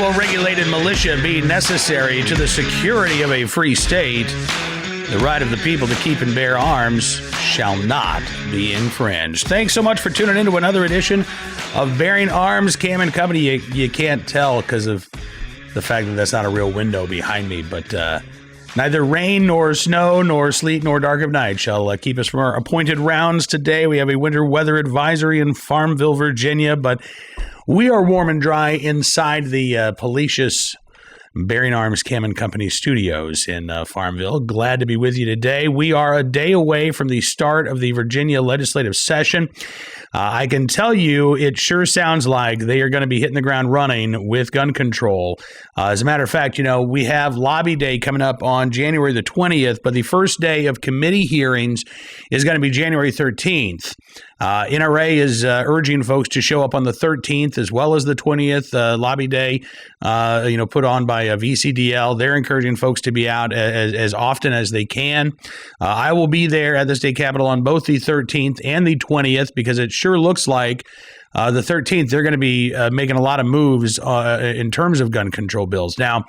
will regulated militia be necessary to the security of a free state, the right of the people to keep and bear arms shall not be infringed. Thanks so much for tuning in to another edition of Bearing Arms. Cam and Company. You can't tell because of the fact that that's not a real window behind me, but neither rain nor snow nor sleet nor dark of night shall keep us from our appointed rounds today. We have a winter weather advisory in Farmville, Virginia, but we are warm and dry inside the Palatius Bearing Arms Cam and Company studios in Farmville. Glad to be with you today. We are a day away from the start of the Virginia legislative session. I can tell you it sure sounds like they are going to be hitting the ground running with gun control. As a matter of fact, we have Lobby Day coming up on January the 20th, but the first day of committee hearings is going to be January 13th. NRA is urging folks to show up on the 13th as well as the 20th, Lobby Day, put on by VCDL. They're encouraging folks to be out as often as they can. I will be there at the state capitol on both the 13th and the 20th because it sure looks like the 13th, they're going to be making a lot of moves in terms of gun control bills. Now,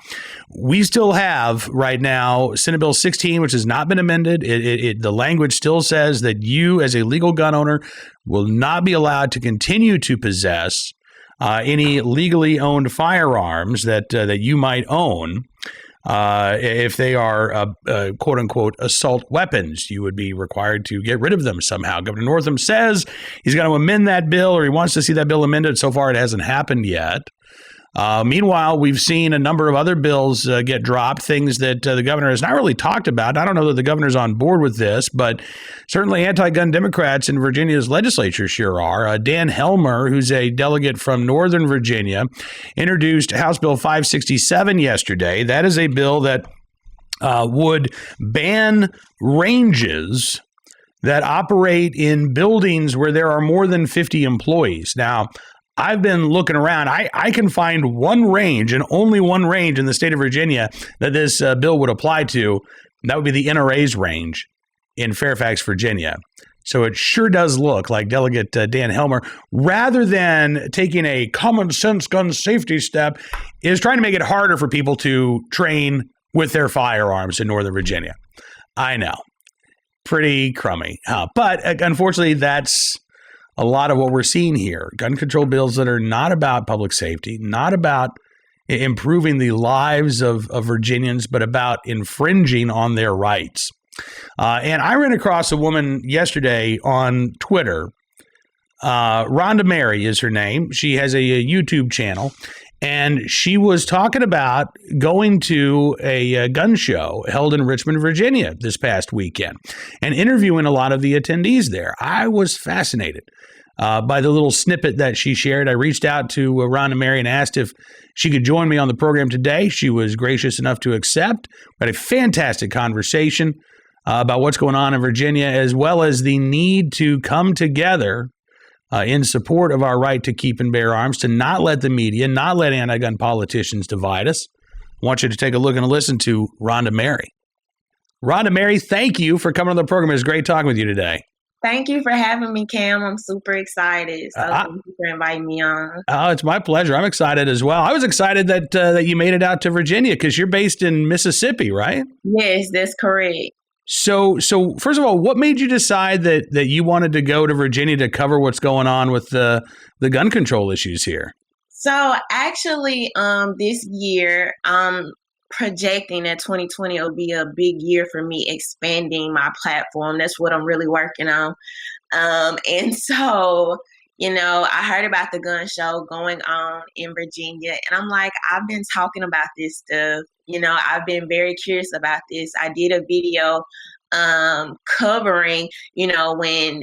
we still have right now Senate Bill 16, which has not been amended. The language still says that you, as a legal gun owner, will not be allowed to continue to possess any legally owned firearms that you might own. If they are quote unquote assault weapons, you would be required to get rid of them somehow. Governor Northam says he's going to amend that bill, or he wants to see that bill amended. So far, it hasn't happened yet. Meanwhile, we've seen a number of other bills get dropped, things that the governor has not really talked about. I don't know that the governor's on board with this, but certainly anti-gun Democrats in Virginia's legislature sure are. Dan Helmer, who's a delegate from Northern Virginia, introduced House Bill 567 yesterday. That is a bill that would ban ranges that operate in buildings where there are more than 50 employees. Now, I've been looking around. I can find one range and only one range in the state of Virginia that this bill would apply to. That would be the NRA's range in Fairfax, Virginia. So it sure does look like Delegate Dan Helmer, rather than taking a common sense gun safety step, is trying to make it harder for people to train with their firearms in Northern Virginia. I know. Pretty crummy. But unfortunately, that's a lot of what we're seeing here. Gun control bills that are not about public safety, not about improving the lives of Virginians, but about infringing on their rights. And I ran across a woman yesterday on Twitter. RhondaMary is her name. She has a YouTube channel, and she was talking about going to a gun show held in Richmond, Virginia this past weekend and interviewing a lot of the attendees there. I was fascinated by the little snippet that she shared. I reached out to RhondaMary and asked if she could join me on the program today. She was gracious enough to accept. We had a fantastic conversation about what's going on in Virginia, as well as the need to come together in support of our right to keep and bear arms, to not let the media, not let anti-gun politicians divide us. I want you to take a look and listen to RhondaMary. RhondaMary, thank you for coming on the program. It was great talking with you today. Thank you for having me, Cam. I'm super excited. So thank you for inviting me on. Oh, it's my pleasure. I'm excited as well. I was excited that you made it out to Virginia because you're based in Mississippi, right? Yes, that's correct. So first of all, what made you decide that you wanted to go to Virginia to cover what's going on with the gun control issues here? So actually, this year, projecting that 2020 will be a big year for me expanding my platform. That's what I'm really working on. And so, I heard about the gun show going on in Virginia, and I'm like, I've been talking about this stuff. I've been very curious about this. I did a video covering, when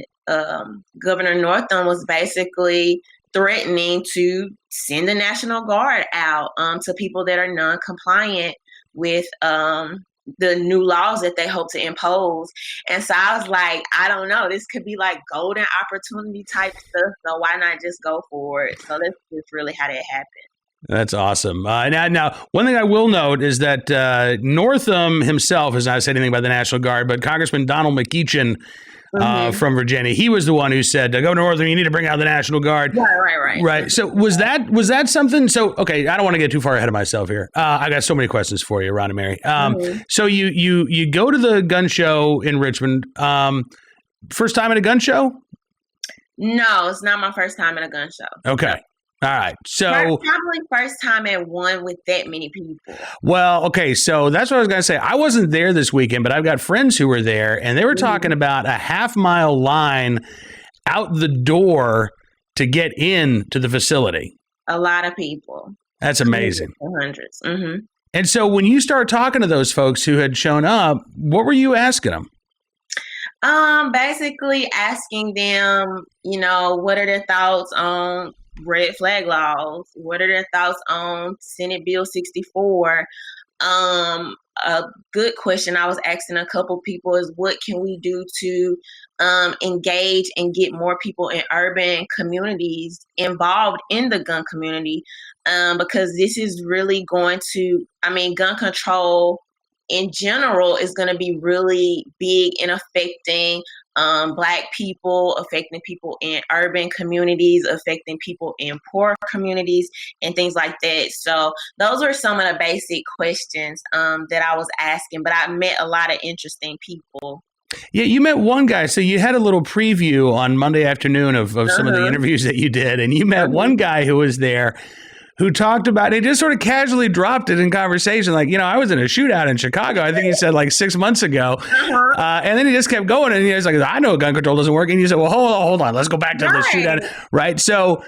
Governor Northam was basically threatening to send the National Guard out to people that are non-compliant with the new laws that they hope to impose. And so I was like, I don't know, this could be like golden opportunity type stuff. So why not just go for it? So that's just really how that happened. That's awesome. Now, one thing I will note is that Northam himself has not said anything about the National Guard, but Congressman Donald McEachin from Virginia. He was the one who said, "Governor Northam, you need to bring out the National Guard." Right. So was that something? So okay, I don't want to get too far ahead of myself here. I got so many questions for you, RhondaMary. So you go to the gun show in Richmond. First time at a gun show? No, it's not my first time at a gun show. Okay. All right. So probably first time at one with that many people. Well, okay. So that's what I was going to say. I wasn't there this weekend, but I've got friends who were there, and they were talking about a half-mile line out the door to get in to the facility. A lot of people. That's amazing. Hundreds. Mm-hmm. And so when you start talking to those folks who had shown up, what were you asking them? Basically asking them, what are their thoughts on red flag laws? What are their thoughts on Senate Bill 64? A good question I was asking a couple people is, what can we do to engage and get more people in urban communities involved in the gun community? Because this is really going to, gun control in general is going to be really big in affecting Black people, affecting people in urban communities, affecting people in poor communities, and things like that. So those are some of the basic questions that I was asking, but I met a lot of interesting people. Yeah, you met one guy. So you had a little preview on Monday afternoon of some of the interviews that you did, and you met one guy who was there who talked about it, just sort of casually dropped it in conversation. Like, I was in a shootout in Chicago, I think he said like 6 months ago. And then he just kept going. And he was like, I know gun control doesn't work. And you said, well, hold on. Let's go back to the shootout. Right. So,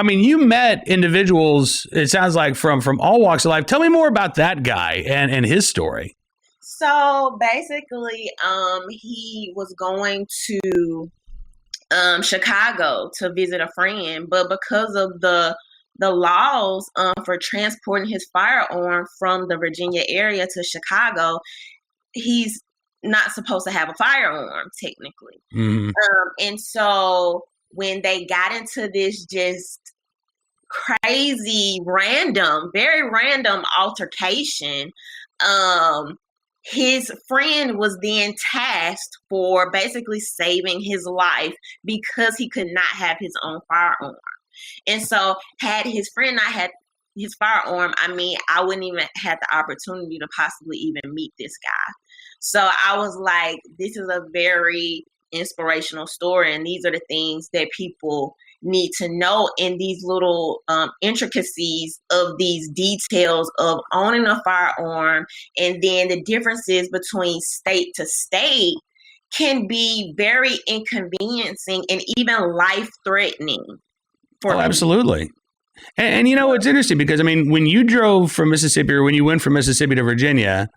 you met individuals, it sounds like from all walks of life. Tell me more about that guy and his story. So basically, he was going to Chicago to visit a friend, but because of the laws for transporting his firearm from the Virginia area to Chicago, he's not supposed to have a firearm technically. Mm-hmm. And so when they got into this just crazy, very random altercation, his friend was then tasked for basically saving his life because he could not have his own firearm. And so had his friend not had his firearm, I wouldn't even have the opportunity to possibly even meet this guy. So I was like, this is a very inspirational story. And these are the things that people need to know in these little intricacies of these details of owning a firearm. And then the differences between state to state can be very inconveniencing and even life-threatening. Absolutely. And it's interesting because, when you drove from Mississippi or when you went from Mississippi to Virginia,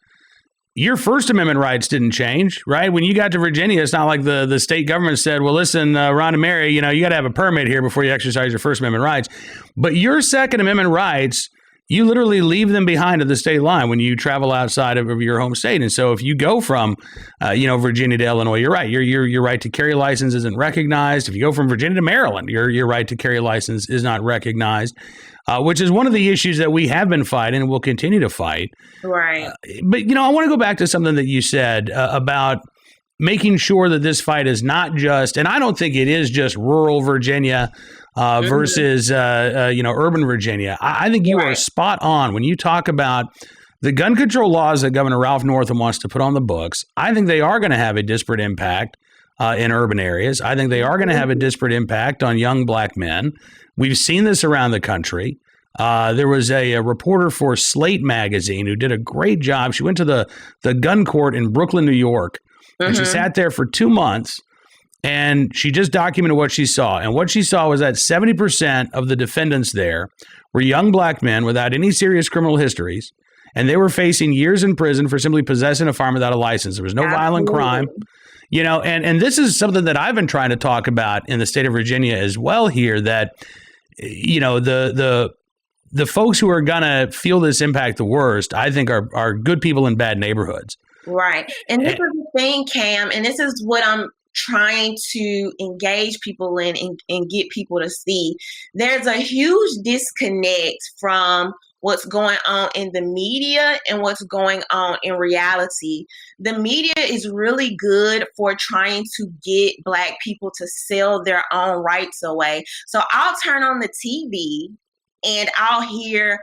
your First Amendment rights didn't change, right? When you got to Virginia, it's not like the state government said, well, listen, RhondaMary, you got to have a permit here before you exercise your First Amendment rights. But your Second Amendment rights, you literally leave them behind at the state line when you travel outside of your home state. And so if you go from, Virginia to Illinois, you're right. Your right to carry license isn't recognized. If you go from Virginia to Maryland, your right to carry license is not recognized, which is one of the issues that we have been fighting and will continue to fight. Right. But, I want to go back to something that you said about making sure that this fight is not just, and I don't think it is just rural Virginia versus, urban Virginia. I think you are spot on when you talk about the gun control laws that Governor Ralph Northam wants to put on the books. I think they are going to have a disparate impact in urban areas. I think they are going to have a disparate impact on young Black men. We've seen this around the country. There was a reporter for Slate magazine who did a great job. She went to the gun court in Brooklyn, New York, and she sat there for 2 months. And she just documented what she saw. And what she saw was that 70% of the defendants there were young Black men without any serious criminal histories. And they were facing years in prison for simply possessing a firearm without a license. There was no violent crime. And this is something that I've been trying to talk about in the state of Virginia as well here, that, the folks who are going to feel this impact the worst, I think are good people in bad neighborhoods. Right. And this is the thing, Cam, and this is what I'm trying to engage people in and get people to see. There's a huge disconnect from what's going on in the media and what's going on in reality. The media is really good for trying to get Black people to sell their own rights away. So I'll turn on the TV and I'll hear,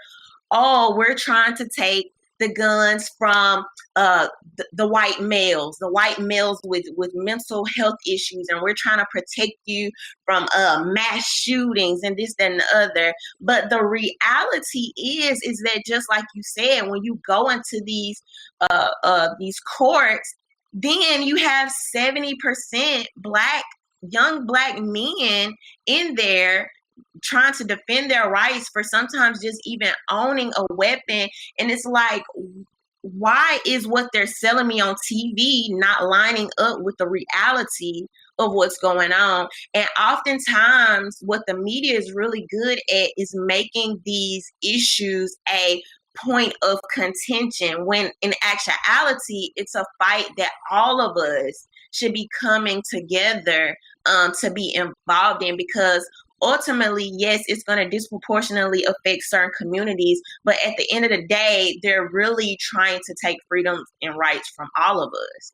oh, we're trying to take the guns from the white males with mental health issues, and we're trying to protect you from mass shootings and this, that, and the other. But the reality is that, just like you said, when you go into these courts, then you have 70% young Black men in there trying to defend their rights for sometimes just even owning a weapon. And it's like, why is what they're selling me on TV not lining up with the reality of what's going on? And oftentimes what the media is really good at is making these issues a point of contention, when in actuality it's a fight that all of us should be coming together to be involved in, because ultimately, yes, it's going to disproportionately affect certain communities, but at the end of the day, they're really trying to take freedoms and rights from all of us.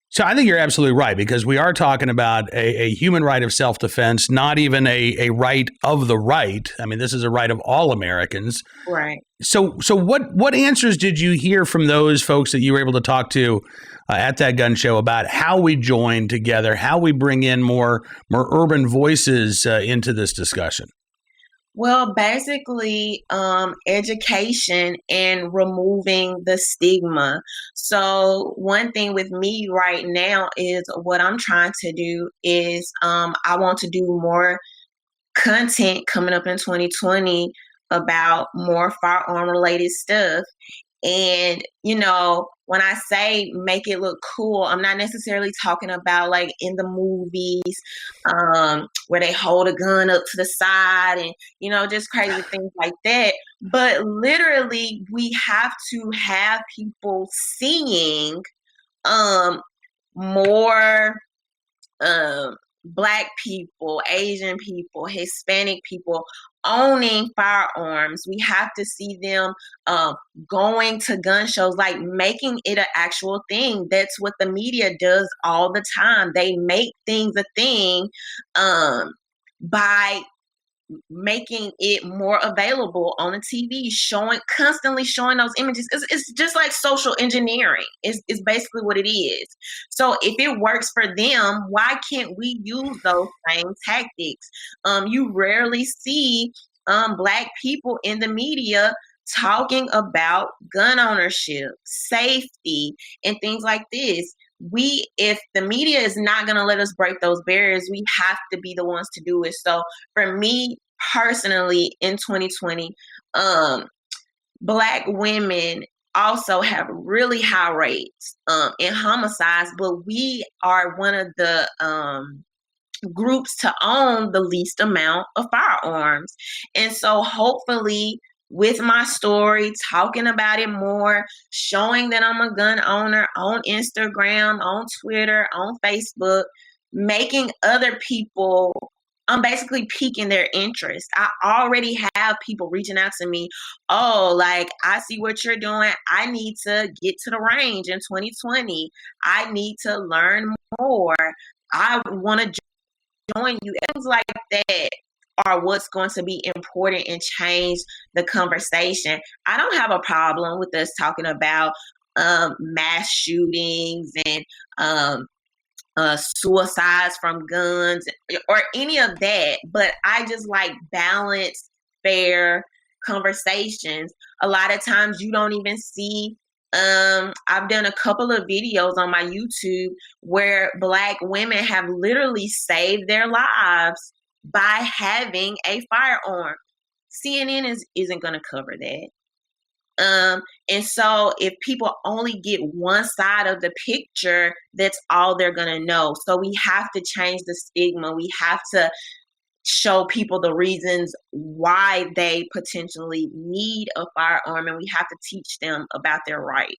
So I think you're absolutely right, because we are talking about a human right of self-defense, not even a right of the right. I mean, this is a right of all Americans. Right. So what answers did you hear from those folks that you were able to talk to at that gun show about how we join together, how we bring in more urban voices into this discussion? Well, basically, education and removing the stigma. So one thing with me right now is what I'm trying to do is I want to do more content coming up in 2020 about more firearm related stuff. And, you know, when I say make it look cool, I'm not necessarily talking about like in the movies where they hold a gun up to the side and, you know, just crazy things like that. But literally, we have to have people seeing more Black people, Asian people, Hispanic people owning firearms. We have to see them going to gun shows, like making it an actual thing. That's what the media does all the time. They make things a thing by making it more available on the TV, constantly showing those images. It's just like social engineering. It's basically what it is. So if it works for them, why can't we use those same tactics? You rarely see Black people in the media talking about gun ownership, safety, and things like this. If the media is not going to let us break those barriers, we have to be the ones to do it. So for me personally, in 2020, Black women also have really high rates in homicides, but we are one of the groups to own the least amount of firearms. And so hopefully, with my story, talking about it more, showing that I'm a gun owner on Instagram, on Twitter, on Facebook, making other people, I'm basically piquing their interest. I already have people reaching out to me. Oh, like, I see what you're doing. I need to get to the range in 2020. I need to learn more. I want to join you. Things like that are what's going to be important and change the conversation. I don't have a problem with us talking about mass shootings and suicides from guns or any of that, but I just like balanced, fair conversations. A lot of times you don't even see I've done a couple of videos on my YouTube where Black women have literally saved their lives by having a firearm. CNN isn't going to cover that. And so if people only get one side of the picture, that's all they're going to know. So we have to change the stigma. We have to show people the reasons why they potentially need a firearm, and we have to teach them about their rights.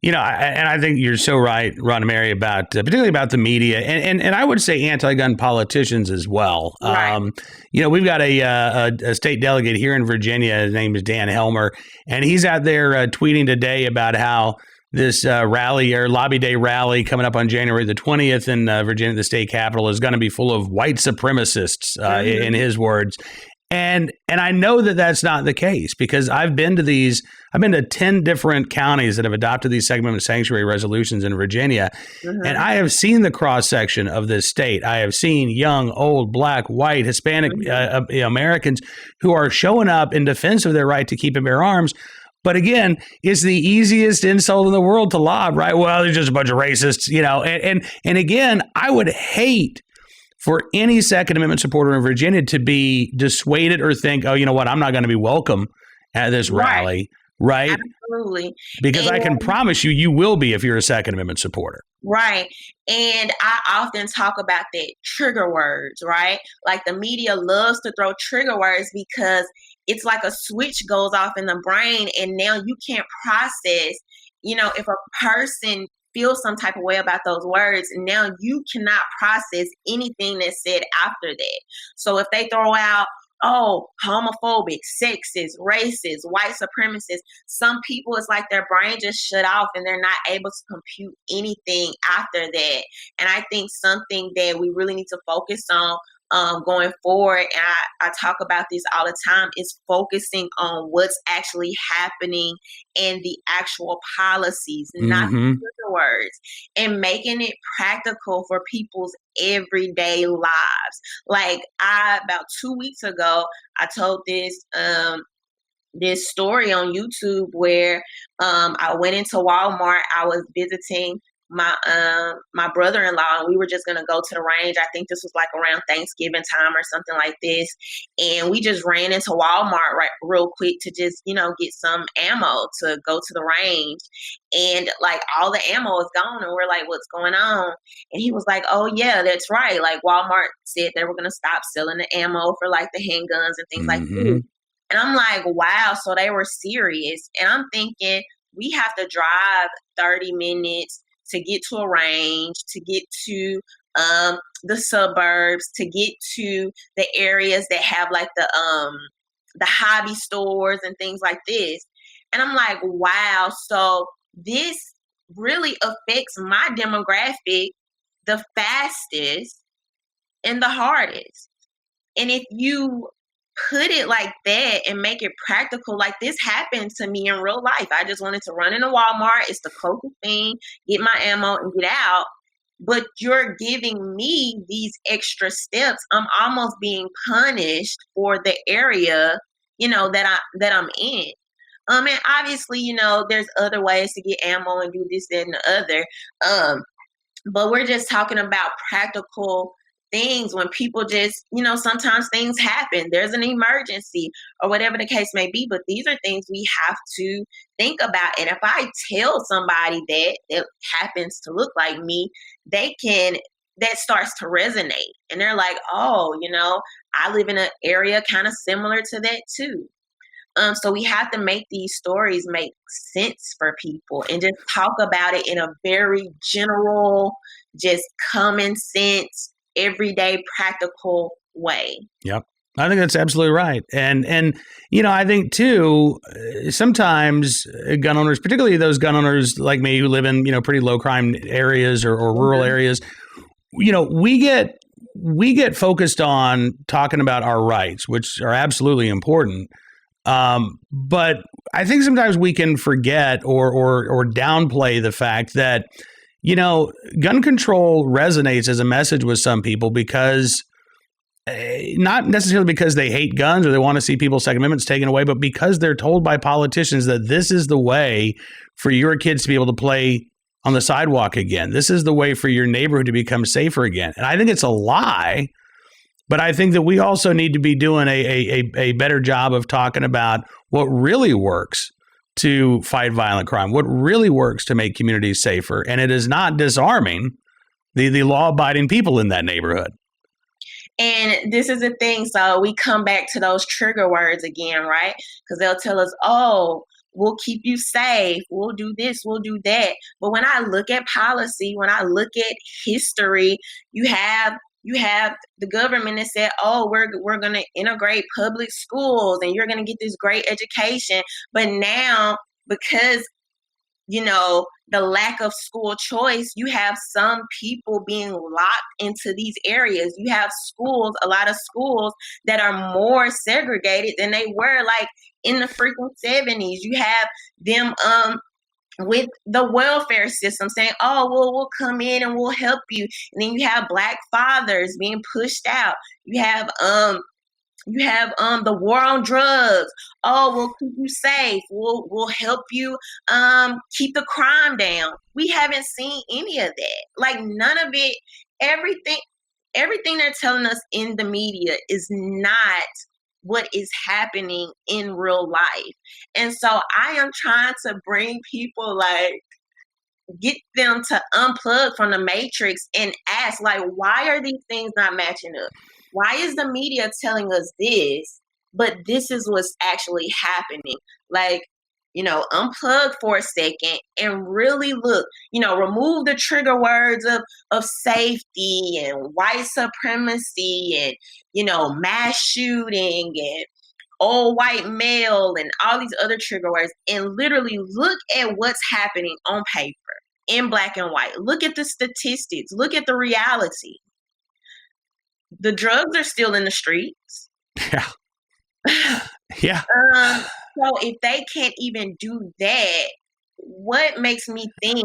And I think you're so right, RhondaMary, about particularly about the media, and I would say anti-gun politicians as well. Right. We've got a state delegate here in Virginia. His name is Dan Helmer, and he's out there tweeting today about how this rally or Lobby Day rally coming up on January the 20th in Virginia, the state capitol, is going to be full of white supremacists, in his words. And I know that that's not the case because I've been to 10 different counties that have adopted these Second Amendment sanctuary resolutions in Virginia. And I have seen the cross section of this state. I have seen young, old, black, white, Hispanic Americans who are showing up in defense of their right to keep and bear arms. But again, it's the easiest insult in the world to lob, right? Well, they're just a bunch of racists, and again, I would hate for any Second Amendment supporter in Virginia to be dissuaded or think, oh, you know what, I'm not going to be welcome at this rally, right? Absolutely. Because I can promise you will be if you're a Second Amendment supporter. Right. And I often talk about that trigger words, right? Like the media loves to throw trigger words because it's like a switch goes off in the brain and now you can't process, if a person feels some type of way about those words, now you cannot process anything that's said after that. So if they throw out, oh, homophobic, sexist, racist, white supremacist, some people, it's like their brain just shut off and they're not able to compute anything after that. And I think something that we really need to focus on going forward, and I talk about this all the time, is focusing on what's actually happening and the actual policies, not the words, and making it practical for people's everyday lives. Like about 2 weeks ago, I told this story on YouTube where I went into Walmart. I was visiting my brother-in-law, and we were just gonna go to the range. I think this was like around Thanksgiving time or something like this, and we just ran into Walmart real quick to just get some ammo to go to the range, and like all the ammo is gone, and we're like, what's going on? And he was like, oh yeah, that's right, like Walmart said they were gonna stop selling the ammo for like the handguns and things like that. And I'm like, wow, so they were serious. And I'm thinking, we have to drive 30 minutes to get to a range, to get to the suburbs, to get to the areas that have like the hobby stores and things like this. And I'm like, wow, so this really affects my demographic the fastest and the hardest. And if you put it like that and make it practical, like this happened to me in real life. I just wanted to run into Walmart. It's the closest thing, get my ammo and get out. But you're giving me these extra steps. I'm almost being punished for the area, that I'm in. And obviously, there's other ways to get ammo and do this, that, and the other. But we're just talking about practical things when people just, sometimes things happen. There's an emergency or whatever the case may be. But these are things we have to think about. And if I tell somebody that it happens to look like me, that starts to resonate. And they're like, oh, I live in an area kind of similar to that too. So we have to make these stories make sense for people and just talk about it in a very general, just common sense, everyday practical way. Yep. I think that's absolutely right. And I think too, sometimes gun owners, particularly those gun owners like me who live in, pretty low crime areas or rural areas, we get focused on talking about our rights, which are absolutely important. But I think sometimes we can forget or downplay the fact that, gun control resonates as a message with some people because not necessarily because they hate guns or they want to see people's Second Amendments taken away, but because they're told by politicians that this is the way for your kids to be able to play on the sidewalk again. This is the way for your neighborhood to become safer again. And I think it's a lie. But I think that we also need to be doing a better job of talking about what really works to fight violent crime, what really works to make communities safer. And it is not disarming the law-abiding people in that neighborhood. And this is the thing. So we come back to those trigger words again, right? Because they'll tell us, oh, we'll keep you safe, we'll do this, we'll do that. But when I look at policy, when I look at history, you have the government that said, oh, we're going to integrate public schools and you're going to get this great education. But now, because the lack of school choice, you have some people being locked into these areas. You have a lot of schools that are more segregated than they were like in the freaking 70s. You have them with the welfare system saying, oh, well, we'll come in and we'll help you. And then you have Black fathers being pushed out. You have the war on drugs. Oh, we'll keep you safe. We'll help you keep the crime down. We haven't seen any of that. Like, none of it. Everything they're telling us in the media is not what is happening in real life. And so I am trying to bring people, like, get them to unplug from the matrix and ask, like, why are these things not matching up? Why is the media telling us this, but this is what's actually happening? Like, unplug for a second and really look, remove the trigger words of safety and white supremacy and, mass shooting and old white male and all these other trigger words, and literally look at what's happening on paper in black and white. Look at the statistics. Look at the reality. The drugs are still in the streets. Yeah. Yeah. So if they can't even do that, what makes me think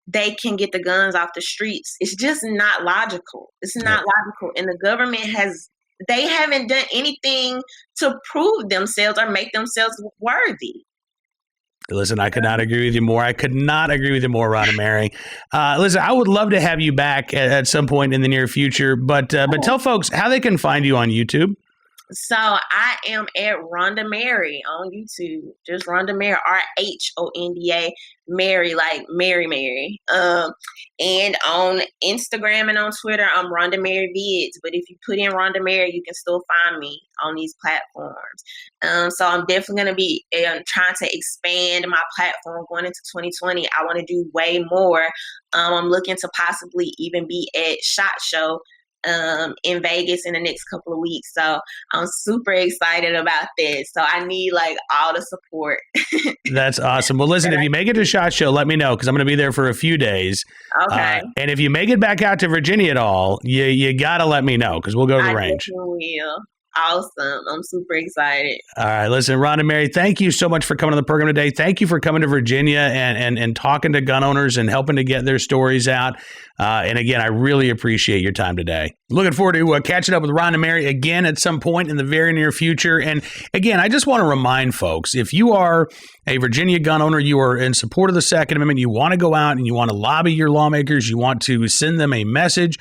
they can get the guns off the streets? It's just not logical. It's not logical. And the government they haven't done anything to prove themselves or make themselves worthy. Listen, I could not agree with you more. RhondaMary. Listen, I would love to have you back at some point in the near future, but tell folks how they can find you on YouTube. So I am at RhondaMary on YouTube. Just RhondaMary, RhondaMary, Mary, like Mary. And on Instagram and on Twitter, I'm RhondaMary Vids. But if you put in RhondaMary, you can still find me on these platforms. So I'm definitely going to be trying to expand my platform going into 2020. I want to do way more. I'm looking to possibly even be at SHOT Show in Vegas in the next couple of weeks. So I'm super excited about this. So I need like all the support. That's awesome. Well, listen, if you make it to SHOT Show, let me know because I'm going to be there for a few days. Okay. And if you make it back out to Virginia at all, you got to let me know because we'll go to the range. I will. Awesome. I'm super excited. All right. Listen, RhondaMary, thank you so much for coming on the program today. Thank you for coming to Virginia and talking to gun owners and helping to get their stories out. And again, I really appreciate your time today. Looking forward to catching up with RhondaMary again at some point in the very near future. And again, I just want to remind folks, if you are a Virginia gun owner, you are in support of the Second Amendment, you want to go out and you want to lobby your lawmakers, you want to send them a message.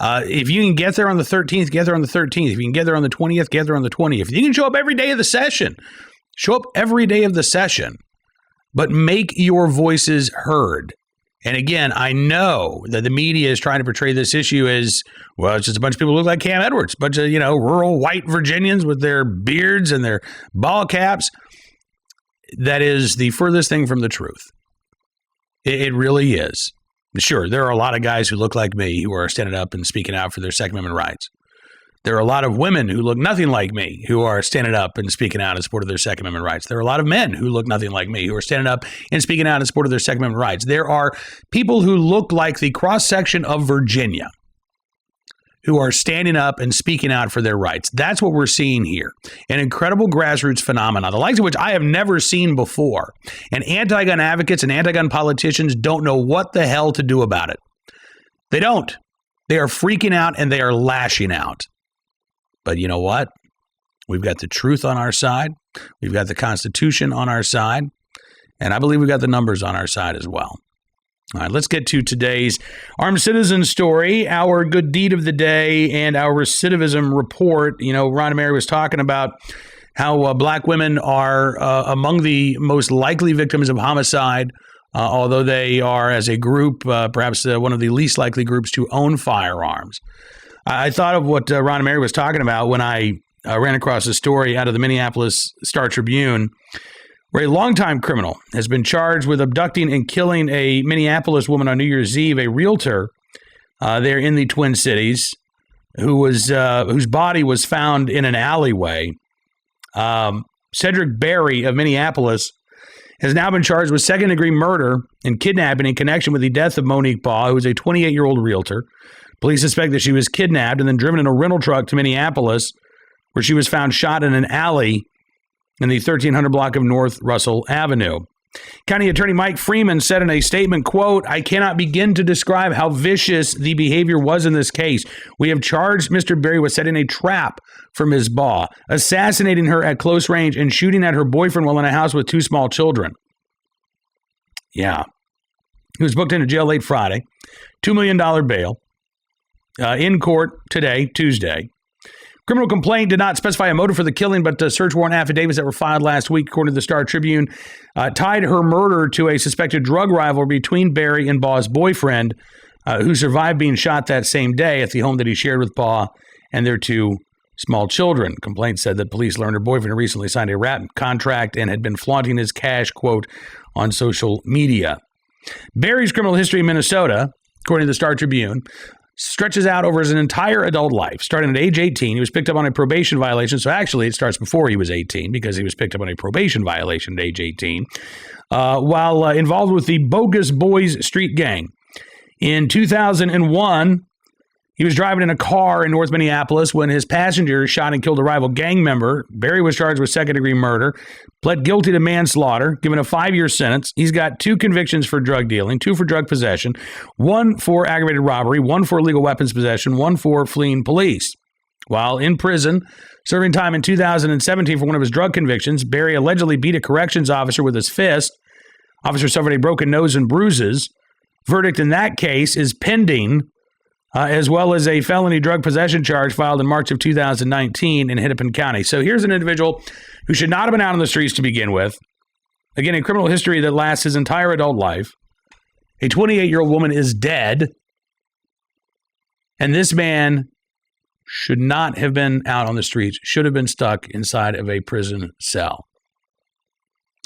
If you can get there on the 13th, get there on the 13th. If you can get there on the 20th, get there on the 20th. If you can show up every day of the session, show up every day of the session, but make your voices heard. And again, I know that the media is trying to portray this issue as, well, it's just a bunch of people who look like Cam Edwards, a bunch of, rural white Virginians with their beards and their ball caps. That is the furthest thing from the truth. It really is. Sure, there are a lot of guys who look like me who are standing up and speaking out for their Second Amendment rights. There are a lot of women who look nothing like me who are standing up and speaking out in support of their Second Amendment rights. There are a lot of men who look nothing like me who are standing up and speaking out in support of their Second Amendment rights. There are people who look like the cross-section of Virginia who are standing up and speaking out for their rights. That's what we're seeing here. An incredible grassroots phenomenon, the likes of which I have never seen before. And anti-gun advocates and anti-gun politicians don't know what the hell to do about it. They don't. They are freaking out and they are lashing out. But you know what? We've got the truth on our side. We've got the Constitution on our side. And I believe we've got the numbers on our side as well. All right, let's get to today's Armed Citizen story, our good deed of the day, and our recidivism report. RhondaMary was talking about how black women are among the most likely victims of homicide, although they are, as a group, perhaps one of the least likely groups to own firearms. I thought of what RhondaMary was talking about when I ran across a story out of the Minneapolis Star Tribune where a longtime criminal has been charged with abducting and killing a Minneapolis woman on New Year's Eve, a realtor there in the Twin Cities, whose body was found in an alleyway. Cedric Berry of Minneapolis has now been charged with second-degree murder and kidnapping in connection with the death of Monique Baugh, who was a 28-year-old realtor. Police suspect that she was kidnapped and then driven in a rental truck to Minneapolis, where she was found shot in an alley in the 1300 block of North Russell Avenue. County Attorney Mike Freeman said in a statement, quote, "I cannot begin to describe how vicious the behavior was in this case. We have charged Mr. Berry with setting a trap for Ms. Baugh, assassinating her at close range, and shooting at her boyfriend while in a house with 2 small children." Yeah. He was booked into jail late Friday. $2 million bail. In court today, Tuesday. Criminal complaint did not specify a motive for the killing, but search warrant affidavits that were filed last week, according to the Star Tribune, tied her murder to a suspected drug rivalry between Berry and Baugh's boyfriend, who survived being shot that same day at the home that he shared with Baugh and their 2 small children. Complaint said that police learned her boyfriend had recently signed a rap contract and had been flaunting his cash, quote, on social media. Berry's criminal history in Minnesota, according to the Star Tribune, stretches out over his entire adult life. Starting at age 18, he was picked up on a probation violation. So actually, it starts before he was 18 because he was picked up on a probation violation at age 18 while involved with the Bogus Boys Street Gang. In 2001, he was driving in a car in North Minneapolis when his passenger shot and killed a rival gang member. Berry was charged with second-degree murder, pled guilty to manslaughter, given a 5-year sentence. He's got 2 convictions for drug dealing, 2 for drug possession, 1 for aggravated robbery, 1 for illegal weapons possession, 1 for fleeing police. While in prison, serving time in 2017 for one of his drug convictions, Berry allegedly beat a corrections officer with his fist. Officer suffered a broken nose and bruises. Verdict in that case is pending, as well as a felony drug possession charge filed in March of 2019 in Hennepin County. So here's an individual who should not have been out on the streets to begin with. Again, a criminal history that lasts his entire adult life. A 28-year-old woman is dead. And this man should not have been out on the streets, should have been stuck inside of a prison cell.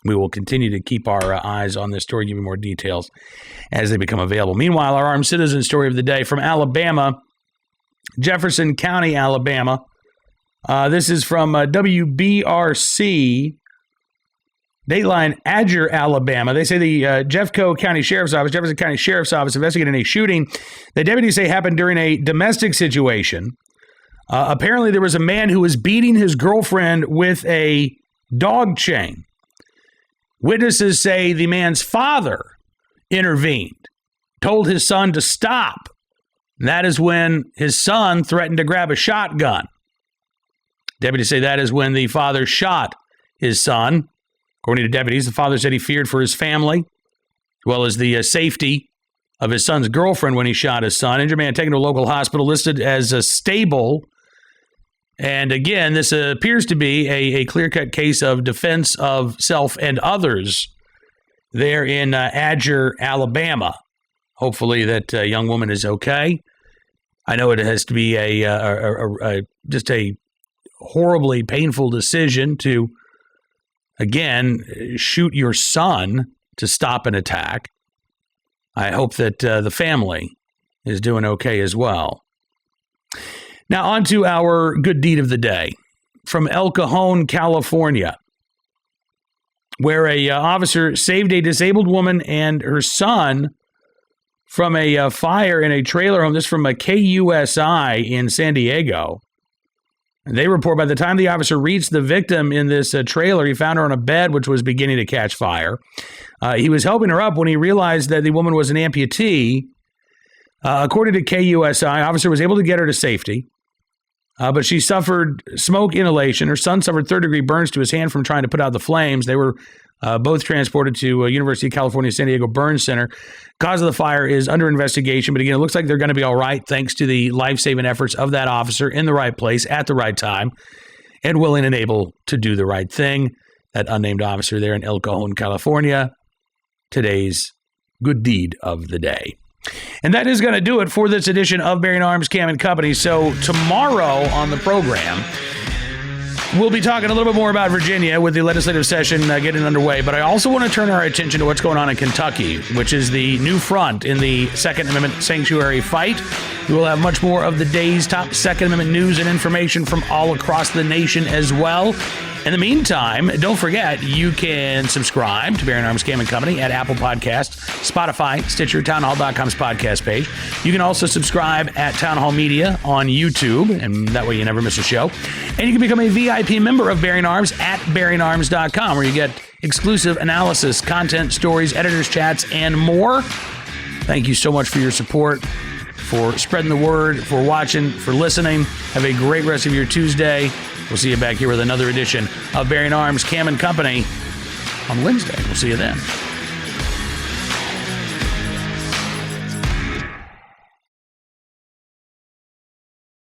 We will continue to keep our eyes on this story, give you more details as they become available. Meanwhile, our armed citizen story of the day from Alabama, Jefferson County, Alabama. This is from WBRC, Dateline Adger, Alabama. They say the Jefferson County Sheriff's Office investigating a shooting that deputies say happened during a domestic situation. Apparently, there was a man who was beating his girlfriend with a dog chain. Witnesses say the man's father intervened, told his son to stop. And that is when his son threatened to grab a shotgun. Deputies say that is when the father shot his son. According to deputies, the father said he feared for his family, as well as the safety of his son's girlfriend when he shot his son. Injured man taken to a local hospital, listed as stable. And again, this appears to be a clear-cut case of defense of self and others there in Adger, Alabama. Hopefully that young woman is okay. I know it has to be just a horribly painful decision to, again, shoot your son to stop an attack. I hope that the family is doing okay as well. Now, on to our good deed of the day from El Cajon, California, where a officer saved a disabled woman and her son from a fire in a trailer home. This from a KUSI in San Diego. And they report by the time the officer reached the victim in this trailer, he found her on a bed which was beginning to catch fire. He was helping her up when he realized that the woman was an amputee. According to KUSI, officer was able to get her to safety. But she suffered smoke inhalation. Her son suffered third-degree burns to his hand from trying to put out the flames. They were both transported to University of California, San Diego Burn Center. Cause of the fire is under investigation. But again, it looks like they're going to be all right thanks to the life-saving efforts of that officer in the right place at the right time and willing and able to do the right thing. That unnamed officer there in El Cajon, California. Today's good deed of the day. And that is going to do it for this edition of Bearing Arms, Cam & Company. So tomorrow on the program, We'll be talking a little bit more about Virginia with the legislative session getting underway, but I also want to turn our attention to what's going on in Kentucky, which is the new front in the Second Amendment sanctuary fight. We will have much more of the day's top Second Amendment news and information from all across the nation as well. In the meantime, don't forget, you can subscribe to Bearing Arms Cam & Company at Apple Podcasts, Spotify, Stitcher, townhall.com's podcast page. You can also subscribe at Town Hall Media on YouTube, and that way you never miss a show. And you can become a VIP member of Bearing Arms at bearingarms.com, where you get exclusive analysis, content, stories, editors' chats, and more. Thank you so much for your support, for spreading the word, for watching, for listening. Have a great rest of your Tuesday. We'll see you back here with another edition of Bearing Arms Cam & Company on Wednesday. We'll see you then.